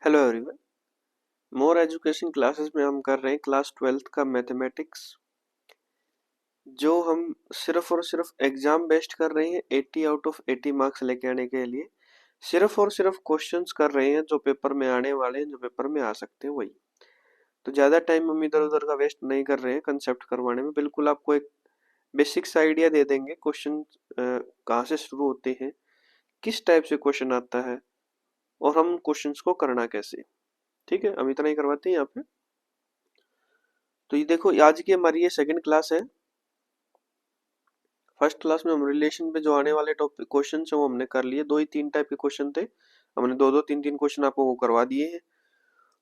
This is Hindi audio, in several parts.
Hello everyone. More education classes में हम कर रहे हैं क्लास 12th का मैथमेटिक्स, जो हम सिर्फ और सिर्फ एग्जाम बेस्ड कर रहे हैं 80 आउट ऑफ 80 मार्क्स लेके आने के लिए। सिर्फ और सिर्फ क्वेश्चंस कर रहे हैं जो पेपर में आने वाले हैं, जो पेपर में आ सकते हैं वही। तो ज़्यादा टाइम हम इधर उधर का वेस्ट नहीं कर रहे हैं कंसेप्ट करवाने में। बिल्कुल आपको एक बेसिक्स आइडिया दे देंगे क्वेश्चन कहाँ से शुरू होते हैं, किस टाइप से क्वेश्चन आता है और हम क्वेश्चंस को करना कैसे। ठीक है, हम इतना ही करवाते हैं यहाँ पे। तो ये देखो, आज की हमारी ये सेकंड क्लास है। फर्स्ट क्लास में हम रिलेशन पे जो आने वाले टॉपिक क्वेश्चन है वो हमने कर लिए। दो ही तीन टाइप के क्वेश्चन थे, हमने दो दो तीन तीन क्वेश्चन आपको वो करवा दिए हैं।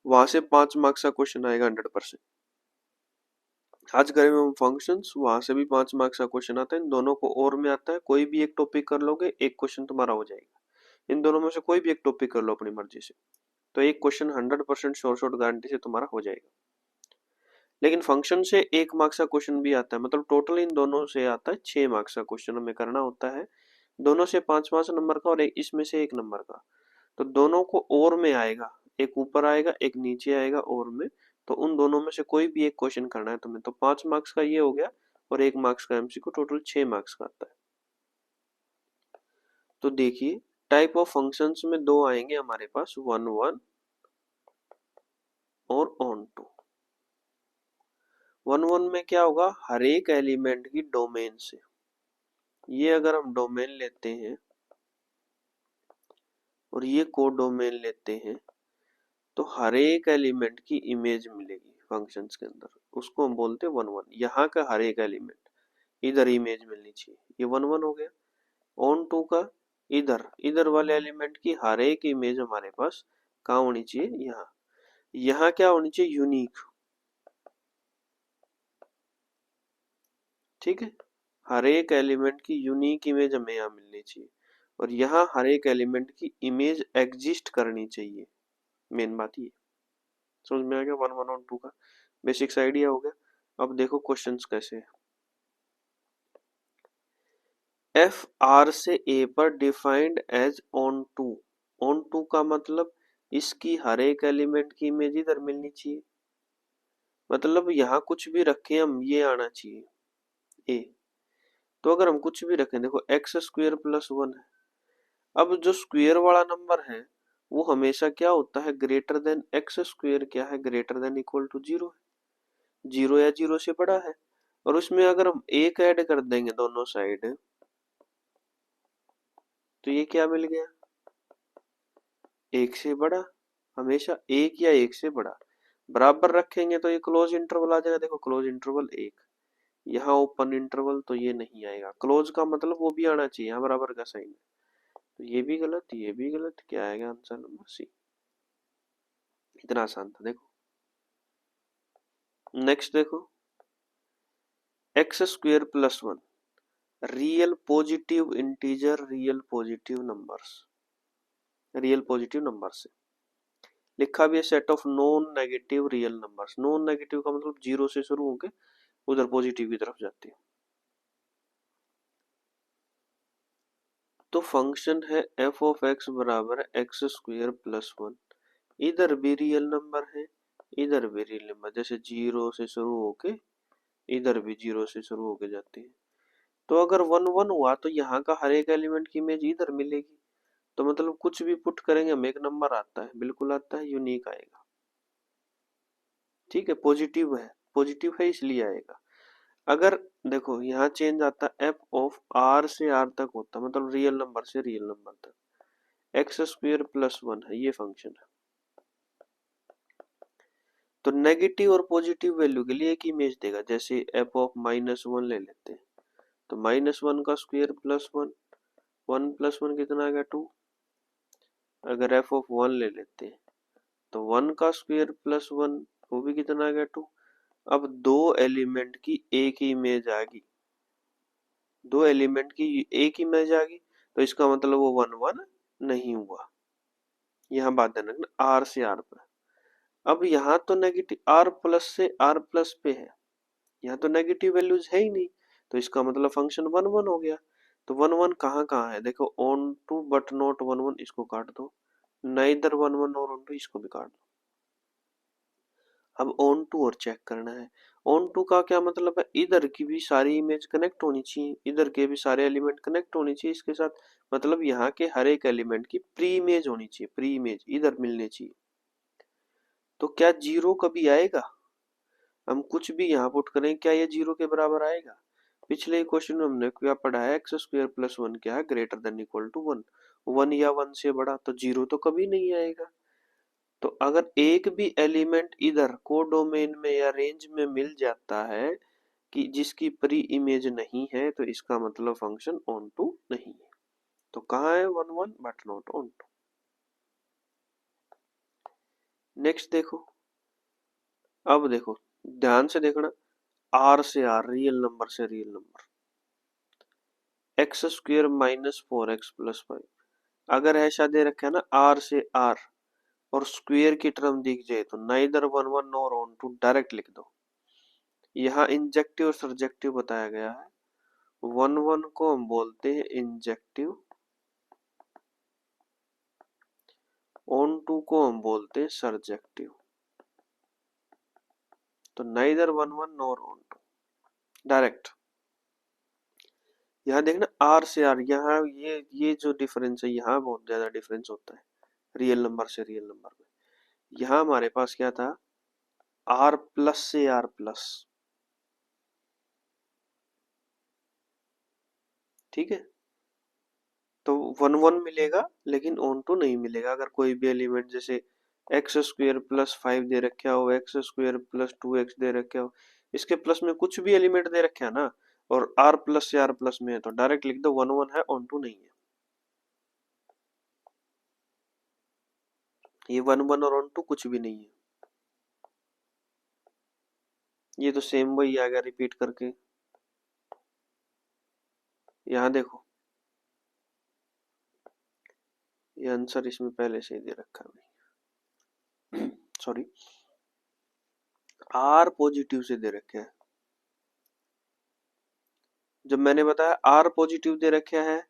वहां से 5 मार्क्स का क्वेश्चन आएगा 100%। आज करेंगे हम फंक्शंस, वहां से भी 5 मार्क्स का क्वेश्चन आता है। इन दोनों को और में आता है, कोई भी एक टॉपिक कर लोगे एक क्वेश्चन तुम्हारा हो जाएगा। इन दोनों में से कोई भी एक टॉपिक कर लो अपनी मर्जी से, तो एक क्वेश्चन 100% शॉर्ट गारंटी से तुम्हारा हो जाएगा। लेकिन फंक्शन से 1 मार्क्स का क्वेश्चन भी आता है, मतलब टोटल इन दोनों से आता है 6 मार्क्स का क्वेश्चन हमें करना होता है। दोनों से 5-5 नंबर का और एक इसमें से 1 नंबर का। तो दोनों को और में आएगा, एक ऊपर आएगा एक नीचे आएगा और में। तो उन दोनों में से कोई भी एक क्वेश्चन करना है तुम्हें। तो 5 मार्क्स का ये हो गया और 1 मार्क्स का एमसीक्यू, टोटल 6 मार्क्स का आता है। तो देखिए, टाइप ऑफ फंक्शंस में दो आएंगे हमारे पास, वन वन और ऑन टू। वन वन में क्या होगा, हर एक एलिमेंट की डोमेन से, ये अगर हम डोमेन लेते हैं और ये कोडोमेन लेते हैं, तो हर एक एलिमेंट की इमेज मिलेगी फंक्शंस के अंदर। उसको हम बोलते हैं वन वन। यहाँ का हर एक एलिमेंट इधर इमेज मिलनी चाहिए, ये वन वन हो गया। ऑन टू का इधर इधर वाले एलिमेंट की हर एक इमेज हमारे पास कहाँ होनी चाहिए, यहाँ। यहाँ क्या होनी चाहिए, यूनिक। ठीक है, हर एक एलिमेंट की यूनिक इमेज हमें यहाँ मिलनी चाहिए और यहाँ हर एक एलिमेंट की इमेज एग्जिस्ट करनी चाहिए। मेन बात ये समझ में आ गया, वन वन और टू का बेसिक्स आइडिया हो गया। अब देखो क्वेश्चंस कैसे है। एफ आर से ए पर defined as onto. Onto का मतलब इसकी हर एक एलिमेंट की इमेज इधर मिलनी चाहिए, मतलब यहाँ कुछ भी रखें हम ये आना चाहिए ए। तो अगर हम कुछ भी रखें, देखो एक्स स्क्वेयर प्लस वन है। अब जो स्क्वेयर वाला नंबर है वो हमेशा क्या होता है, ग्रेटर देन एक्स स्क्वेयर। क्या है, greater than equal to zero है, जीरो या जीरो से बड़ा है। और उसमें अगर हम एक ऐड कर देंगे दोनों साइड, तो ये क्या मिल गया, एक से बड़ा। हमेशा एक या एक से बड़ा बराबर रखेंगे तो ये क्लोज इंटरवल आ जाएगा। देखो क्लोज इंटरवल एक, यहाँ ओपन इंटरवल तो ये नहीं आएगा। क्लोज का मतलब वो भी आना चाहिए, यहाँ बराबर का साइन है। तो ये भी गलत, ये भी गलत। क्या आएगा आंसर नंबर सी। इतना आसान था। देखो नेक्स्ट देखो, x square plus one, real positive integer, real positive numbers, real positive number से लिखा भी है set of non negative real numbers. Non negative का मतलब जीरो से शुरू होकर उधर पॉजिटिव की तरफ जाती है। तो फंक्शन है एफ ऑफ एक्स बराबर है एक्स स्क्वेयर प्लस वन। इधर भी रियल नंबर है, इधर भी रियल नंबर, जैसे जीरो से शुरू होके इधर भी जीरो से शुरू होके जाती है। तो अगर वन वन हुआ तो यहाँ का हर एक एलिमेंट की इमेज इधर मिलेगी। तो मतलब कुछ भी पुट करेंगे हम एक नंबर आता है, बिल्कुल आता है, यूनिक आएगा। ठीक है, पॉजिटिव है इसलिए आएगा। अगर देखो यहाँ चेंज आता है, एफ ऑफ आर से आर तक होता है, मतलब रियल नंबर से रियल नंबर तक। एक्स स्क्वेयर प्लस वन है ये फंक्शन है। तो नेगेटिव और पॉजिटिव वैल्यू के लिए एक इमेज देगा। जैसे एफ ऑफ माइनस वन ले लेते हैं, तो माइनस वन का square plus one, one plus one कितना आ गया, टू। अगर एफ ऑफ वन ले लेते हैं तो वन का स्क्वेयर प्लस वन, वो भी कितना आ गया, टू। अब दो एलिमेंट की एक ही इमेज आ गई, दो एलिमेंट की एक इमेज आ गई, तो इसका मतलब वो वन वन नहीं हुआ। यहाँ बात ध्यान रखना, आर से आर पर। अब यहाँ तो नेगेटिव आर प्लस से आर प्लस पे है, यहाँ तो नेगेटिव वैल्यूज है ही नहीं, तो इसका मतलब फंक्शन वन वन हो गया। तो वन वन कहाँ कहाँ है, देखो onto but not one one, इसको काट दो, नाइदर वन वन और ऑन टू, इसको भी काट दो। अब ऑन टू और चेक करना है। ऑन टू का क्या मतलब है, इधर की भी सारी इमेज कनेक्ट होनी चाहिए, इधर के भी सारे एलिमेंट कनेक्ट होनी चाहिए इसके साथ, मतलब यहाँ के हर एक एलिमेंट की प्री इमेज होनी चाहिए, प्री इमेज इधर मिलनी चाहिए। तो क्या जीरो कभी आएगा, हम कुछ भी यहाँ पुट करें, क्या ये जीरो के बराबर आएगा? पिछले क्वेश्चन में हमने क्या पढ़ा है, एक्स स्क्वायर प्लस वन क्या है, greater than equal to one, one या वन से बड़ा, तो जीरो तो कभी नहीं आएगा। तो अगर एक भी एलिमेंट इधर कोडोमेन में या रेंज में मिल जाता है कि जिसकी प्री इमेज नहीं है, तो इसका मतलब फंक्शन ऑन टू नहीं है। तो कहाँ है one one but not onto. Next देखो, अब देखो ध्यान से देखना, आर से आर, रियल नंबर से real number, x square minus four x plus five, अगर ऐसा दे रखा है ना आर से आर और स्क्वेयर की टर्म दिख जाए तो neither one one nor onto direct लिख दो। यहाँ इंजेक्टिव और सरजेक्टिव बताया गया है, वन वन को हम बोलते हैं इंजेक्टिव, ऑन टू को हम बोलते हैं सरजेक्टिव। तो neither one one nor onto direct. यहाँ देखना आर से आर, यहाँ ये जो डिफरेंस है, यहाँ बहुत ज्यादा डिफरेंस होता है रियल नंबर से रियल नंबर में। यहाँ हमारे पास क्या था, आर प्लस से आर प्लस, ठीक है, तो वन वन मिलेगा लेकिन ऑन टू नहीं मिलेगा। अगर कोई भी एलिमेंट जैसे एक्स स्क्वेयर प्लस फाइव दे रखा हो, x square plus two x दे रखा हो, इसके प्लस में कुछ भी एलिमेंट दे रखा है ना, और आर प्लस से आर प्लस में है, तो डायरेक्ट लिख दो वन वन है, ऑन टू नहीं है। ये वन वन और ऑन टू कुछ भी नहीं है, ये तो सेम वही आ गया रिपीट करके। यहाँ देखो, ये आंसर इसमें पहले से ही दे रखा है, सॉरी, आर पॉजिटिव से दे रखे है। जब मैंने बताया आर पॉजिटिव दे रखा है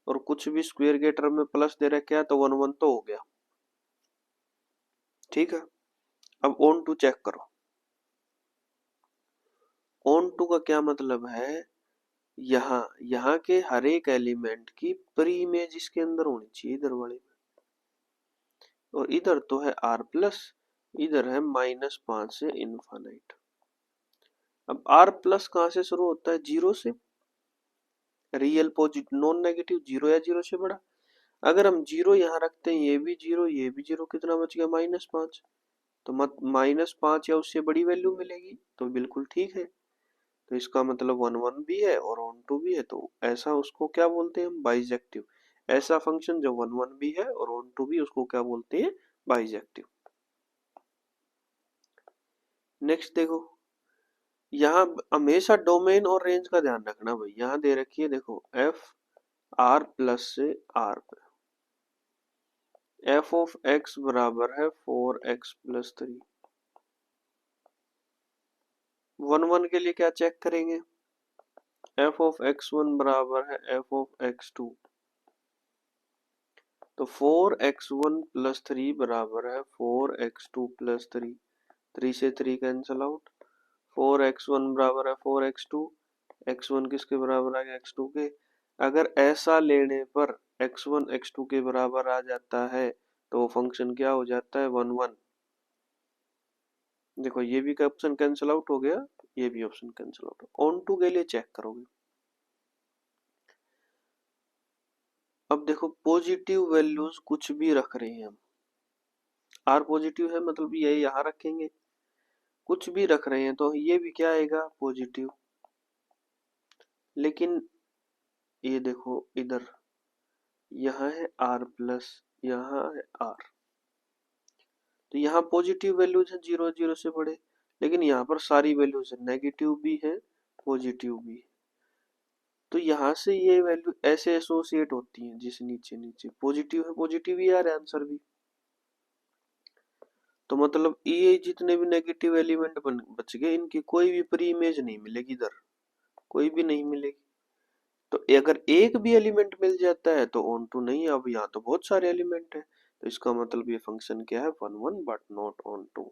और कुछ भी स्क्वायर के टर्म में प्लस दे रखा है, तो वन वन तो हो गया, ठीक है। अब ऑन टू चेक करो, ऑन टू का क्या मतलब है, यहाँ यहाँ के हर एक एलिमेंट की प्री इमेज इसके अंदर होनी चाहिए इधर वाले में, और इधर तो है आर प्लस, इधर है माइनस पांच से इनफाइनाइट। अब आर प्लस कहां से शुरू होता है, जीरो से, real positive non negative zero या जीरो से बड़ा। अगर हम जीरो यहाँ रखते हैं, ये भी जीरो ये भी जीरो, कितना बच गया माइनस पांच, तो मत माइनस पांच या उससे बड़ी वैल्यू मिलेगी, तो बिल्कुल ठीक है। तो इसका मतलब वन वन भी है और ऑन टू भी है, तो ऐसा उसको क्या बोलते हैं हम, बाइजेक्टिव। ऐसा फंक्शन जो वन वन भी है और ऑन टू भी, उसको क्या बोलते हैं, बाइजेक्टिव। नेक्स्ट देखो, यहाँ हमेशा डोमेन और रेंज का ध्यान रखना भाई। यहाँ दे रखी है देखो, एफ आर प्लस से आर पे, एफ ऑफ एक्स बराबर है four x plus three. One one के लिए क्या चेक करेंगे, एफ ऑफ एक्स वन बराबर है एफ ऑफ एक्स टू, तो four x one plus three बराबर है four x two plus three, three से three cancel out, four x one बराबर है four x two, x one किसके बराबर आ गया, एक्स टू के। अगर ऐसा लेने पर एक्स वन एक्स टू के बराबर आ जाता है, तो वो फंक्शन क्या हो जाता है, वन वन। देखो ये भी ऑप्शन कैंसिल आउट हो गया, ये भी option cancel out. Onto के लिए चेक करोगे, अब देखो पॉजिटिव वैल्यूज कुछ भी रख रहे हैं हम, आर पॉजिटिव है मतलब ये यहाँ रखेंगे, कुछ भी रख रहे हैं तो ये भी क्या आएगा, पॉजिटिव। लेकिन ये देखो इधर, यहाँ है आर प्लस, यहाँ है आर, तो यहाँ पॉजिटिव वैल्यूज है जीरो जीरो से बड़े, लेकिन यहाँ पर सारी वैल्यूज है, नेगेटिव भी है पॉजिटिव भी है, तो यहाँ से ये वैल्यू ऐसे एसोसिएट होती है, जिस नीचे नीचे पॉजिटिव है पॉजिटिव ही आ रहा है आंसर भी। तो मतलब ये जितने भी नेगेटिव एलिमेंट बच गए, इनकी कोई भी प्री इमेज नहीं मिलेगी इधर, कोई भी नहीं मिलेगी। तो अगर एक भी एलिमेंट मिल जाता है तो ऑन टू नहीं, अब यहाँ तो बहुत सारे एलिमेंट है, तो इसका मतलब ये फंक्शन क्या है, 1 1 बट नॉट ऑन 2।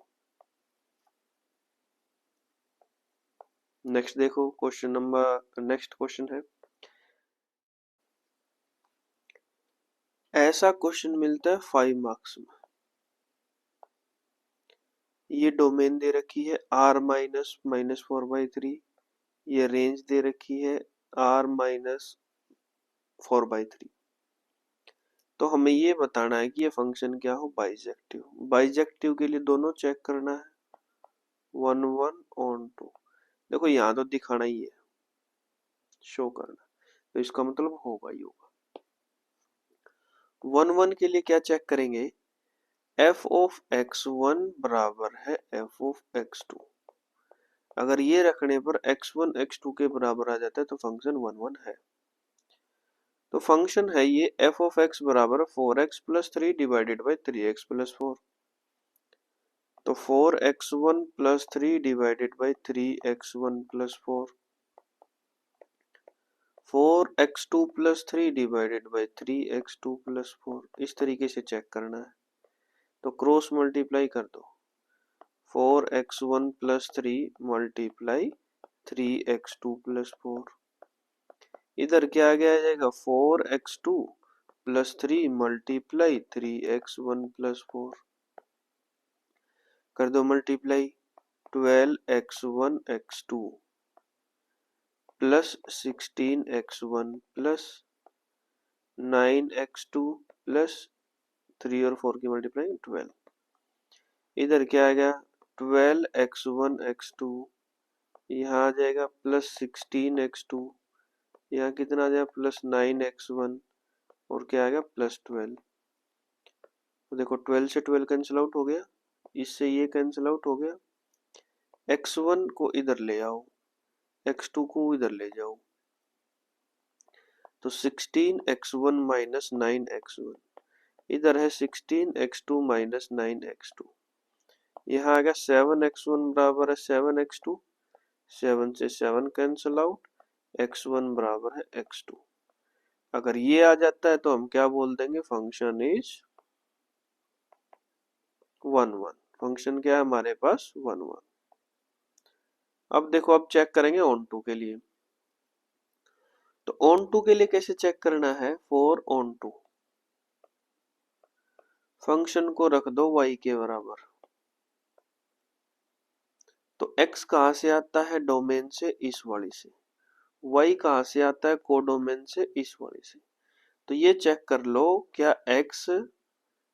नेक्स्ट देखो नेक्स्ट क्वेश्चन है, ऐसा क्वेश्चन मिलता है 5 मार्क्स में। ये डोमेन दे रखी है r माइनस माइनस 4/3, ये रेंज दे रखी है r माइनस 4/3। तो हमें ये बताना है कि ये फंक्शन क्या हो, बाइजेक्टिव। बाइजेक्टिव के लिए दोनों चेक करना है, 1 1 ऑन 2। देखो यहाँ तो दिखाना ही है, शो करना, तो इसका मतलब होगा ही होगा। 1 1 के लिए क्या चेक करेंगे, f ऑफ x1 बराबर है f ऑफ x2। अगर ये रखने पर x1 x2 के बराबर आ जाता है तो फंक्शन 1 1 है। तो फंक्शन है ये f ऑफ x बराबर 4x plus 3 divided by 3x plus 4। तो 4x1 plus 3 divided by 3x1 plus 4, 4x2 plus 3 divided by 3x2 plus 4। इस तरीके से चेक करना है, तो क्रॉस मल्टीप्लाई कर दो, 4x1 plus 3 multiply 3x2 plus 4। इधर क्या आ जाएगा, 4x2 plus 3 multiply 3x1 plus 4। कर दो multiply, 12x1 x2 plus 16x1 plus 9x2 plus 3 और 4 की मल्टीप्लाई 12। इधर क्या आएगा, 12x1 x2, यहाँ आ जाएगा प्लस 16x2, यहाँ कितना आ जाएगा प्लस 9x1, और क्या आएगा प्लस 12। तो देखो 12 से 12 कैंसिल आउट हो गया, इससे ये कैंसिल आउट हो गया। x1 को इधर ले आओ, x2 को इधर ले जाओ, तो 16x1 माइनस 9x1, इधर है 16x2 माइनस 9x2, यहाँ आ गया 7x1 बराबर है 7x2, 7 से 7 कैंसिल आउट, x1 बराबर है x2। अगर ये आ जाता है तो हम क्या बोल देंगे, फंक्शन इज 1 1। फंक्शन क्या है हमारे पास, 1 1। अब देखो, अब चेक करेंगे ऑन टू के लिए। तो ऑन टू के लिए कैसे चेक करना है, 4 ऑन टू, फंक्शन को रख दो y के बराबर। तो x कहां से आता है, डोमेन से इस वाली से, y कहां से आता है, कोडोमेन से इस वाली से। तो ये चेक कर लो क्या x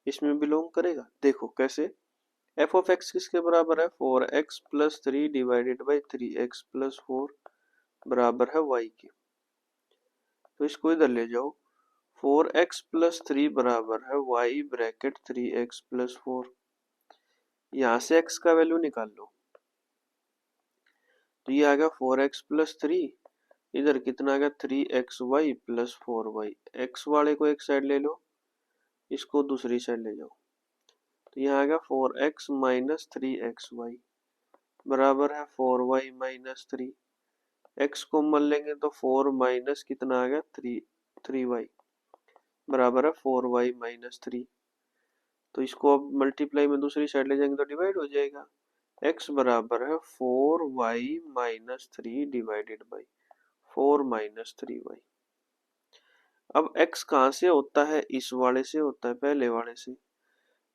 इसमें बिलोंग करेगा। देखो कैसे, f ऑफ x किसके बराबर है, 4x plus 3 divided by 3x plus 4 बराबर है y के। तो इसको इधर ले जाओ, 4x प्लस 3 बराबर है y ब्रैकेट 3x प्लस 4। यहाँ से x का वैल्यू निकाल लो, तो ये आ गया 4x प्लस 3, इधर कितना आ गया 3xy प्लस 4y। x वाले को एक साइड ले लो, इसको दूसरी साइड ले जाओ, तो यहाँ आ गया 4x माइनस 3xy बराबर है 4y माइनस 3। x को मान लेंगे तो 4 माइनस कितना आ गया 3y बराबर है 4y माइनस 3। तो इसको अब मल्टीप्लाई में दूसरी साइड ले जाएंगे तो डिवाइड हो जाएगा, x बराबर है 4y minus 3 divided by 4 minus 3y। अब x कहाँ से होता है, इस वाले से होता है, पहले वाले से।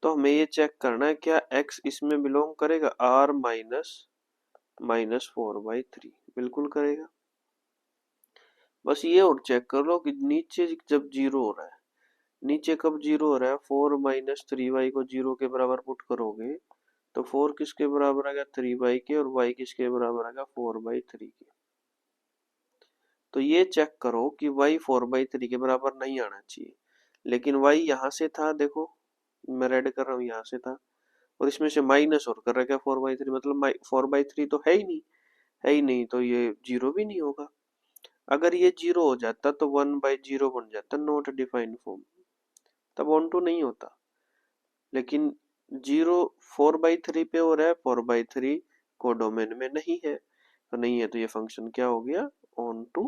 तो हमें ये चेक करना है क्या x इसमें बिलोंग करेगा, r माइनस माइनस 4/3, बिल्कुल करेगा। बस ये और चेक कर लो कि नीचे जब जीरो हो रहा है, नीचे कब जीरो हो रहा है, 4 माइनस 3y को जीरो के बराबर पुट करोगे तो 4 किसके बराबर आ गया 3y के, और y किसके बराबर आ गया 4/3 के। तो ये चेक करो कि y 4/3 के बराबर नहीं आना चाहिए, लेकिन y यहाँ से था, देखो मैं रेड कर रहा हूँ, यहाँ से था, और इसमें से माइनस और कर रखा है 4/3, मतलब 4/3 तो है ही नहीं, है ही नहीं, तो ये जीरो भी नहीं होगा। अगर ये जीरो हो जाता तो 1/0 बन जाता, नॉट डिफाइंड फॉर्म, तब ऑन टू नहीं होता। लेकिन जीरो 4/3 पे हो रहा है, 4/3 को डोमेन में नहीं है, तो नहीं है, तो ये फंक्शन क्या हो गया, ऑन टू।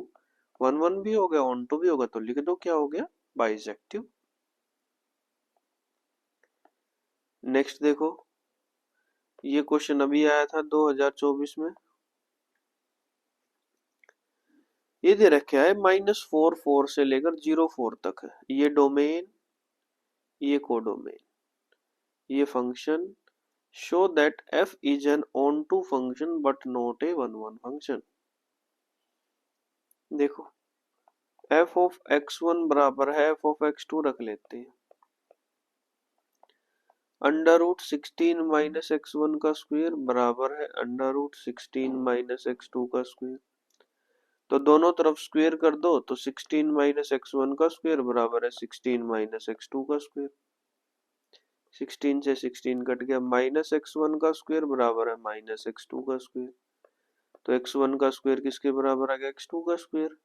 1 1 भी हो गया, ऑन टू भी होगा, तो लिख दो क्या हो गया, बाइजेक्टिव। नेक्स्ट देखो, ये क्वेश्चन अभी आया था 2024 में। ये दे रखा है -4 से लेकर 0 4 तक है ये डोमेन, ये कोडोमेन, ये function. Show that f is an onto function but not a one one function. देखो f ऑफ x1 बराबर है f ऑफ x2 रख लेते हैं, √16 माइनस x1 का स्क्वायर बराबर है √16 माइनस x2 का स्क्वायर। तो दोनों तरफ स्क्वायर कर दो तो 16 माइनस x1 का स्क्वायर बराबर है 16 माइनस x2 का स्क्वायर। 16 से 16 कट गया, माइनस x1 का स्क्वायर बराबर है माइनस x2 का स्क्वायर। तो x1 का स्क्वायर किसके बराबर आ गया, x2 का स्क्वायर।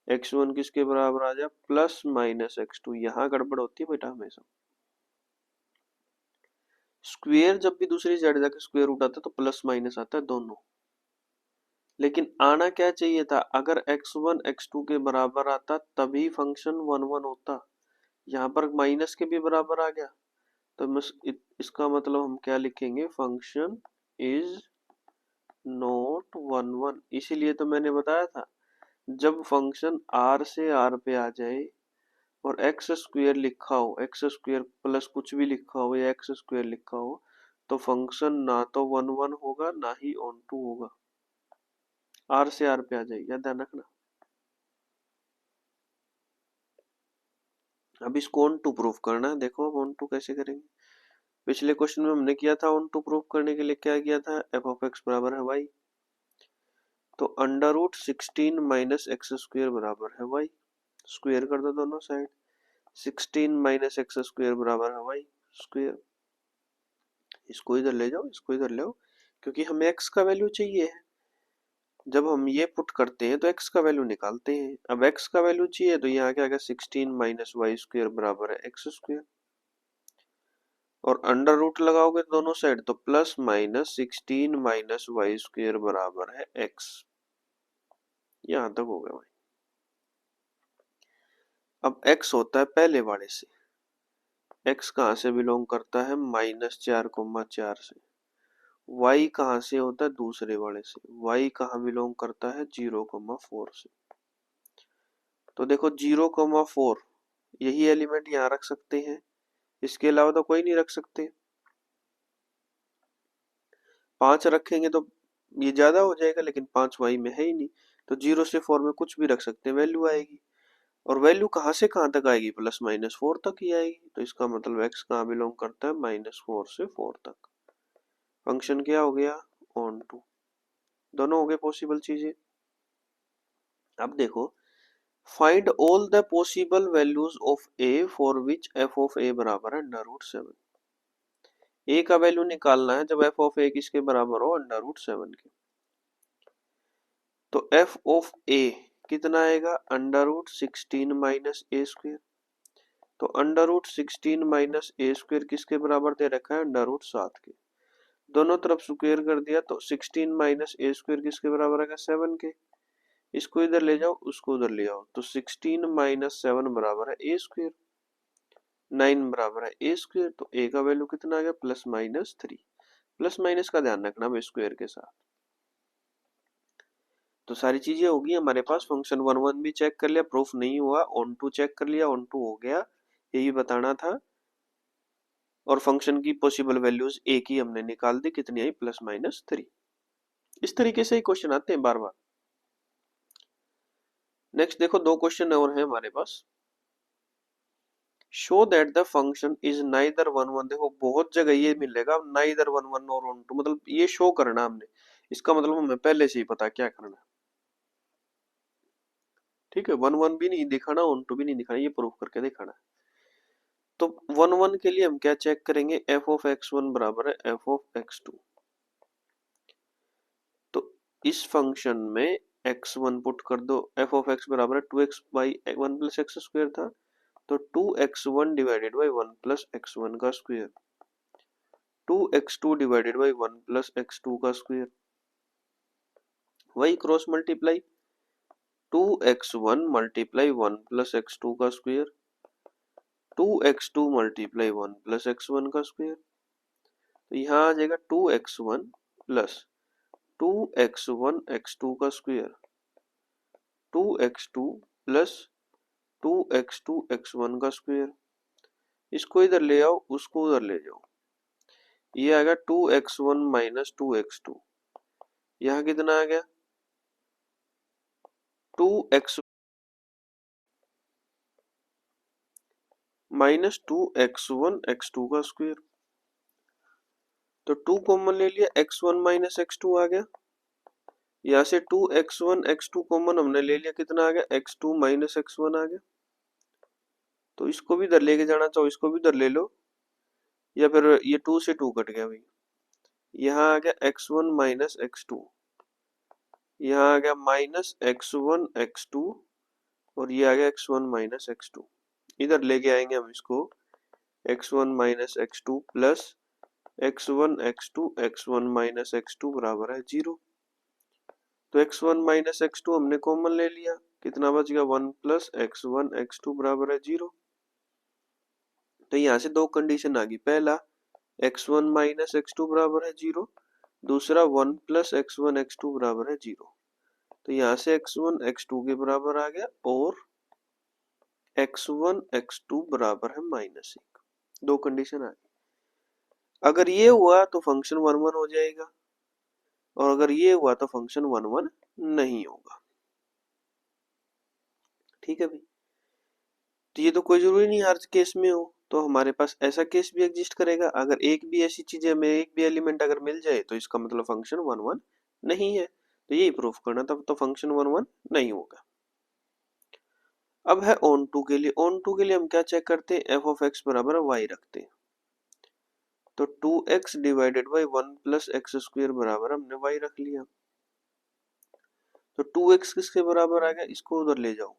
x1 किसके बराबर आ जाए, प्लस माइनस x2। यहाँ गड़बड़ होती है बेटा हमेशा, स्क्वायर जब भी दूसरी साइड जाके स्क्वायर रूट आता है तो प्लस माइनस आता है दोनों। लेकिन आना क्या चाहिए था, अगर x1 x2 के बराबर आता तभी फंक्शन 1 1 होता। यहाँ पर माइनस के भी बराबर आ गया तो इसका मतलब हम क्या लिखेंगे, फंक्शन इज नॉट 1 1। इसीलिए तो मैंने बताया था जब फंक्शन r से r पे आ जाए और एक्स स्क्वायर लिखा हो, एक्स स्क्वायर प्लस कुछ भी लिखा हो या एक्स स्क्वायर लिखा हो, तो फंक्शन ना तो 1 1 होगा ना ही ऑन टू होगा, आर से आर पे आ जाएगा, ध्यान रखना। अब इसको ऑन टू प्रूफ करना है। देखो अब ऑन टू कैसे करेंगे, पिछले क्वेश्चन में हमने किया था ऑन टू प्रूफ करने के लिए क्या किया था, एफ ऑफ एक्स बराबर है वाई, तो √16 माइनस एक्स स्क्वायर बराबर है वाई, स्क्वायर कर दो दोनों साइड, 16 माइनस एक्स स्क्वायर बराबर है वाई स्क्वायर। इसको इधर ले जाओ, इसको इधर ले आओ, क्योंकि हमें x का वैल्यू चाहिए है। जब हम ये पुट करते हैं तो x का वैल्यू निकालते हैं। अब x का वैल्यू चाहिए तो यहाँ क्या आ गया, 16 माइनस वाई स्क्वायर बराबर है एक्स स्क्वायर, और अंडर रूट लगाओगे दोनों साइड तो plus minus 16 minus y square बराबर है x। यहाँ तक हो गया भाई। अब x होता है पहले वाले से, x कहाँ से बिलोंग करता है, -4,4 से। y कहाँ से होता है, दूसरे वाले से। y कहाँ बिलोंग करता है, 0,4 से। तो देखो 0,4 यही एलिमेंट यहाँ रख सकते हैं, इसके अलावा तो कोई नहीं रख सकते। 5 रखेंगे तो ये ज्यादा हो जाएगा, लेकिन 5 y में है ही नहीं, तो 0 से 4 में कुछ भी रख सकते हैं, वैल्यू आएगी। और वैल्यू कहाँ से कहाँ तक आएगी, प्लस माइनस 4 तक ही आएगी। तो इसका मतलब x कहाँ बिलोंग करता है, -4 से 4 तक। फंक्शन क्या हो गया, ऑन टू। दोनों हो गए पॉसिबल चीजें। अब देखो, find all the possible values of a for which f of a बराबर है √7। a का वैल्यू निकालना है जब f ऑफ a किसके बराबर हो, √7 के। तो f ऑफ a कितना आएगा, √16 माइनस a स्क्वायर। तो √16 माइनस a स्क्वायर किसके बराबर दे रखा है, √7 के। दोनों तरफ स्क्वायर कर दिया तो 16 माइनस a स्क्वायर किसके बराबर आएगा, 7 के। इसको इधर ले जाओ, उसको उधर ले आओ, तो 16 माइनस 7 बराबर है a स्क्वायर, 9 बराबर है a स्क्वायर। तो a का वैल्यू कितना आ गया, +-3। प्लस माइनस का ध्यान रखना स्क्वायर के साथ। तो सारी चीजें होगी हमारे पास। फंक्शन 1 1 भी चेक कर लिया, प्रूफ नहीं हुआ, ऑन टू चेक कर लिया, ऑन टू हो गया, यही बताना था। और फंक्शन की पॉसिबल वैल्यूज a की हमने निकाल दी, कितनी आई, +-3। इस तरीके से ही क्वेश्चन आते हैं बार बार। नेक्स्ट देखो, दो क्वेश्चन और हैं हमारे पास। Show that the function is neither 1 1। देखो बहुत जगह ये मिलेगा, नाइदर 1 1 और ऑन टू, मतलब ये शो करना हमने, इसका मतलब हमें पहले से ही पता क्या करना है। ठीक है, 1 1 भी नहीं दिखाना, ऑन टू भी नहीं दिखाना, ये प्रूफ करके दिखाना है। तो 1 1 के लिए हम क्या चेक करेंगे, f ऑफ x1 बराबर है f ऑफ x2। तो इस फंक्शन में x1 पुट कर दो, f ऑफ x बराबर है 2x/1 प्लस एक्स स्क्वायर था, तो 2x1 divided by 1 plus x1 का square, 2x2 divided by 1 plus x2 का स्क्वायर, वही cross multiply, 2x1 multiply 1 plus x2 का square, 2x2 multiply 1 plus x1 का स्क्वायर। तो यहाँ आ जाएगा 2x1 प्लस 2x1 x2 का square 2x2 plus 2x2 x1 का स्क्वायर। इसको इधर ले आओ, उसको उधर ले जाओ, ये आएगा 2x1 माइनस 2x2। यहाँ कितना आ गया 2x माइनस 2x1 x2 का स्क्वायर। तो 2 कॉमन ले लिया, x1 माइनस x2 आ गया। यहाँ से 2x1 x2 कॉमन हमने ले लिया, कितना आ गया x2 माइनस x1 आ गया। तो इसको भी इधर लेके जाना चाहो, इसको भी इधर ले लो, या फिर ये 2 से 2 कट गया भाई। यहाँ आ गया x1 माइनस x2, यहाँ आ गया माइनस x1 x2, और ये आ गया x1 माइनस x2। इधर लेके आएंगे हम इसको, x1 minus x2 plus x1 x2 x1 minus x2 बराबर है 0। तो x1 माइनस x2 हमने कॉमन ले लिया, कितना बच गया 1 प्लस x1 x2 बराबर है 0। तो यहाँ से दो कंडीशन आ गई, पहला x1 माइनस x2 बराबर है 0, दूसरा 1 प्लस x1 x2 बराबर है 0। तो यहाँ से x1 x2 के बराबर आ गया और x1 x2 बराबर है -1। दो कंडीशन आ गई। अगर ये हुआ तो फंक्शन 1 1 हो जाएगा, और अगर ये हुआ तो फंक्शन 1 1 नहीं होगा। ठीक है भाई, तो ये तो कोई जरूरी नहीं हर केस में हो, तो हमारे पास ऐसा केस भी एग्जिस्ट करेगा। अगर एक भी ऐसी चीज में एक भी एलिमेंट अगर मिल जाए तो इसका मतलब फंक्शन 1 1 नहीं है। तो यही प्रूफ करना था, तो फंक्शन 1 1 नहीं होगा। अब है ऑन टू के लिए। ऑन टू के लिए हम क्या चेक करते हैं, एफ ऑफ एक्स बराबर वाई रखते हैं। तो 2x divided by 1 plus x square बराबर हमने y रख लिया। तो 2x किसके बराबर आ गया, इसको उधर ले जाओ,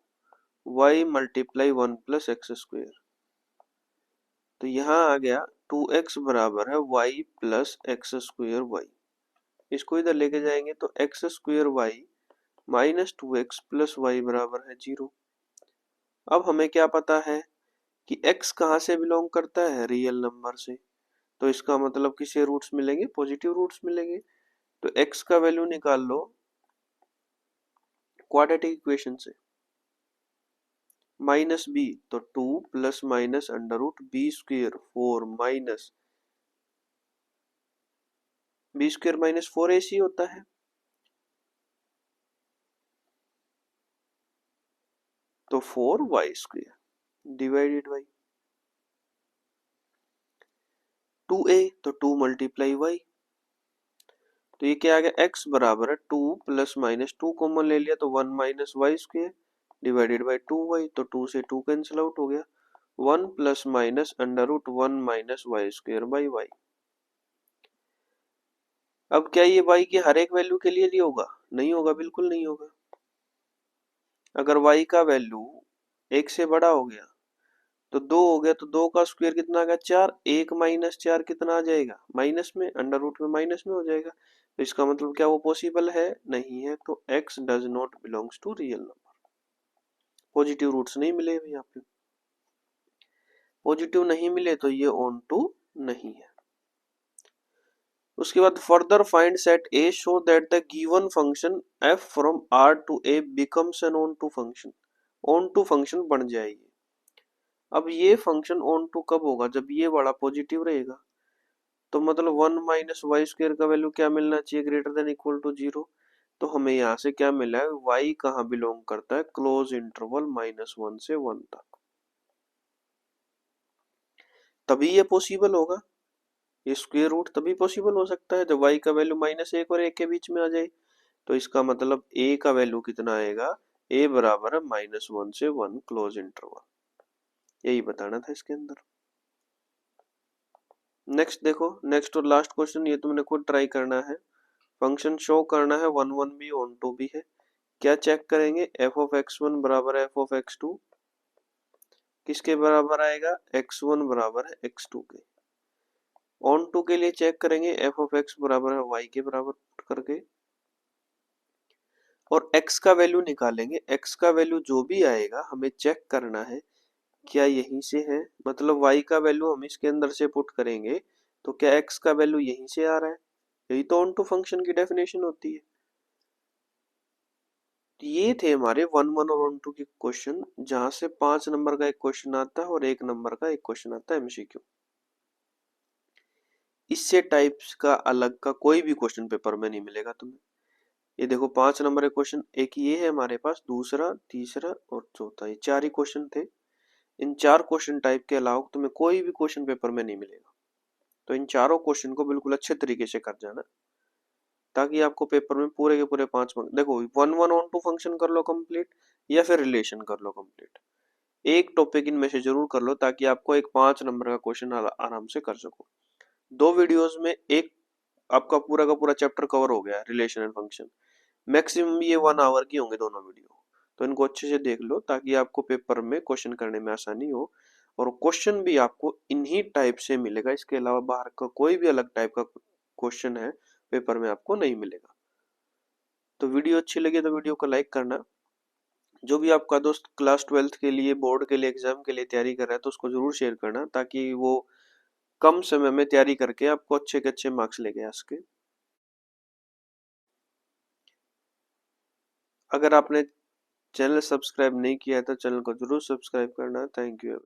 y multiply 1 plus x square. तो यहाँ आ गया 2x बराबर है y plus x square y। इसको इधर लेके जाएंगे तो x square y minus 2x plus y बराबर है 0। अब हमें क्या पता है कि x कहाँ से बिलोंग करता है, रियल नंबर से। तो इसका मतलब किसे रूट्स मिलेंगे, पॉजिटिव रूट्स मिलेंगे। तो x का वैल्यू निकाल लो क्वाड्रेटिक इक्वेशन से, माइनस बी, तो 2 plus minus under root B square 4 minus B square minus 4ac होता है। तो 4y square divided by 2a, तो 2 मल्टीप्लाई y। तो ये क्या आ गया, x बराबर है 2 प्लस माइनस 2 कॉमन ले लिया तो 1 minus y square divided by 2y। तो 2 से 2 कैंसिल आउट हो गया, 1 plus minus under root 1 minus y square by y. अब क्या ये y की हर एक वैल्यू के लिए होगा, नहीं होगा, बिल्कुल नहीं होगा। अगर y का वैल्यू 1 से बड़ा हो गया तो 2 हो गया, तो 2 का स्क्वायर कितना आ गया 4, 1 माइनस 4 कितना आ जाएगा, माइनस में, अंडर रूट में माइनस में हो जाएगा। तो इसका मतलब क्या वो पॉसिबल है, नहीं है। तो x does not belongs to real number. Positive roots नहीं मिले यहाँ पे, पॉजिटिव नहीं मिले तो ये ऑन टू नहीं है। उसके बाद further find set A show that the given function f from r to a becomes an onto function. Onto function बन जाएगी। अब ये फंक्शन ऑन टू कब होगा, जब ये वाला पॉजिटिव रहेगा। तो मतलब 1 माइनस वाई स्क्वायर का वैल्यू क्या मिलना चाहिए, ग्रेटर देन इक्वल टू 0। तो हमें यहाँ से क्या मिला है, y कहाँ बिलोंग करता है, क्लोज इंटरवल -1 से 1 तक। तभी ये पॉसिबल होगा, ये स्क्वायर रूट तभी पॉसिबल हो सकता है जब y का वैल्यू -1 और 1 के बीच में आ जाए। तो इसका मतलब a का वैल्यू कितना आएगा, a बराबर है -1 से 1 क्लोज इंटरवल। यही बताना था इसके अंदर। नेक्स्ट देखो, नेक्स्ट और लास्ट क्वेश्चन, ये तुमने खुद ट्राई करना है। फंक्शन शो करना है 1 1 भी ऑन टू भी है। क्या चेक करेंगे, एफ ऑफ x1 बराबर है एफ ऑफ x2 किसके बराबर आएगा, x1 बराबर है x2 के। ऑन टू के लिए चेक करेंगे एफ ऑफ x बराबर है y के बराबर करके, और x का वैल्यू निकालेंगे। x का वैल्यू जो भी आएगा हमें चेक करना है क्या यहीं से है, मतलब y का वैल्यू हम इसके अंदर से पुट करेंगे तो क्या x का वैल्यू यहीं से आ रहा है? यही तो ऑन टू फंक्शन की डेफिनेशन होती है। ये थे हमारे 1 1 और 1 2 के क्वेश्चन, जहां से 5 नंबर का एक क्वेश्चन आता है और 1 नंबर का एक क्वेश्चन आता है एमसीक्यू। इससे टाइप्स का अलग का कोई भी क्वेश्चन पेपर में नहीं मिलेगा तुम्हें। ये देखो 5 नंबर के क्वेश्चन, एक ये है हमारे पास, दूसरा, तीसरा और चौथा, ये 4 ही क्वेश्चन थे। इन 4 क्वेश्चन टाइप के अलावा तुम्हें कोई भी क्वेश्चन पेपर में नहीं मिलेगा। तो इन चारों क्वेश्चन को बिल्कुल अच्छे तरीके से कर जाना, ताकि आपको पेपर में पूरे के पूरे 5 मार्क्स। देखो 1 1 और 2 फंक्शन कर लो कंप्लीट, या फिर रिलेशन कर लो कंप्लीट। एक टॉपिक इनमें से जरूर कर लो, ताकि आपको एक 5 नंबर का क्वेश्चन आराम से कर सको। 2 वीडियोस में एक आपका पूरा का पूरा चैप्टर कवर हो गया, रिलेशन एंड फंक्शन। मैक्सिमम ये 1 आवर की होंगे दोनों वीडियो। तो इनको अच्छे से देख लो, ताकि आपको पेपर में क्वेश्चन करने में आसानी हो, और क्वेश्चन भी आपको इन्हीं टाइप से मिलेगा। इसके अलावा बाहर का कोई भी अलग टाइप का क्वेश्चन है पेपर में आपको नहीं मिलेगा। तो वीडियो अच्छी लगी तो वीडियो को लाइक करना। जो भी आपका दोस्त क्लास 12th के लिए, बोर्ड के लिए, एग्जाम के लिए तैयारी कर रहा है, तो उसको जरूर शेयर करना, ताकि वो कम समय में तैयारी करके आपको अच्छे के अच्छे मार्क्स लेके आ सके। अगर आपने चैनल सब्सक्राइब नहीं किया है तो चैनल को जरूर सब्सक्राइब करना। Thank you.